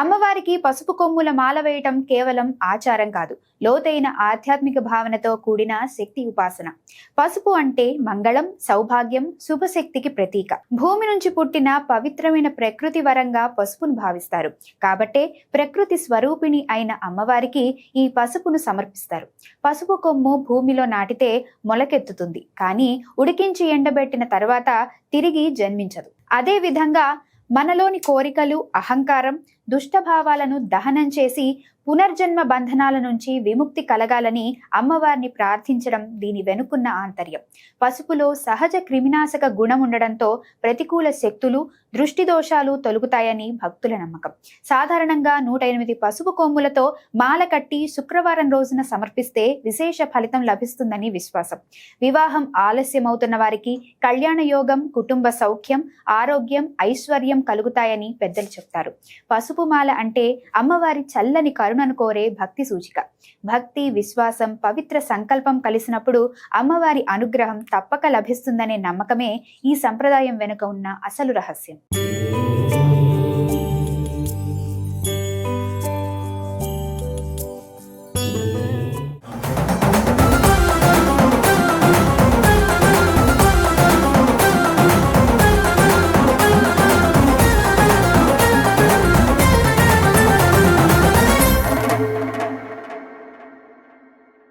అమ్మవారికి పసుపు కొమ్ముల మాల వేయటం కేవలం ఆచారం కాదు, లోతైన ఆధ్యాత్మిక భావనతో కూడిన శక్తి ఉపాసన. పసుపు అంటే మంగళం, సౌభాగ్యం, శుభశక్తికి ప్రతీక. భూమి నుంచి పుట్టిన పవిత్రమైన ప్రకృతి వరంగా పసుపును భావిస్తారు. కాబట్టే ప్రకృతి స్వరూపిణి అయిన అమ్మవారికి ఈ పసుపును సమర్పిస్తారు. పసుపు కొమ్ము భూమిలో నాటితే మొలకెత్తుతుంది, కానీ ఉడికించి ఎండబెట్టిన తర్వాత తిరిగి జన్మించదు. అదే విధంగా మనలోని కోరికలు, అహంకారం, దుష్టభావాలను దహనం చేసి పునర్జన్మ బంధనాల నుంచి విముక్తి కలగాలని అమ్మవారిని ప్రార్థించడం దీని వెనుకున్న ఆంతర్యం. పసుపులో సహజ క్రిమినాశక గుణం ఉండడంతో ప్రతికూల శక్తులు, దృష్టి దోషాలు తొలగుతాయని భక్తుల నమ్మకం. సాధారణంగా 108 పసుపు కొమ్ములతో మాల కట్టి శుక్రవారం రోజున సమర్పిస్తే విశేష ఫలితం లభిస్తుందని విశ్వాసం. వివాహం ఆలస్యమవుతున్న వారికి కళ్యాణ యోగం, కుటుంబ సౌఖ్యం, ఆరోగ్యం, ఐశ్వర్యం కలుగుతాయని పెద్దలు చెప్తారు. పసుపు మాల అంటే అమ్మవారి చల్లని కరుణను కోరే భక్తి సూచిక. భక్తి, విశ్వాసం, పవిత్ర సంకల్పం కలిసినప్పుడు అమ్మవారి అనుగ్రహం తప్పక లభిస్తుందనే నమ్మకమే ఈ సంప్రదాయం వెనుక ఉన్న అసలు రహస్యం.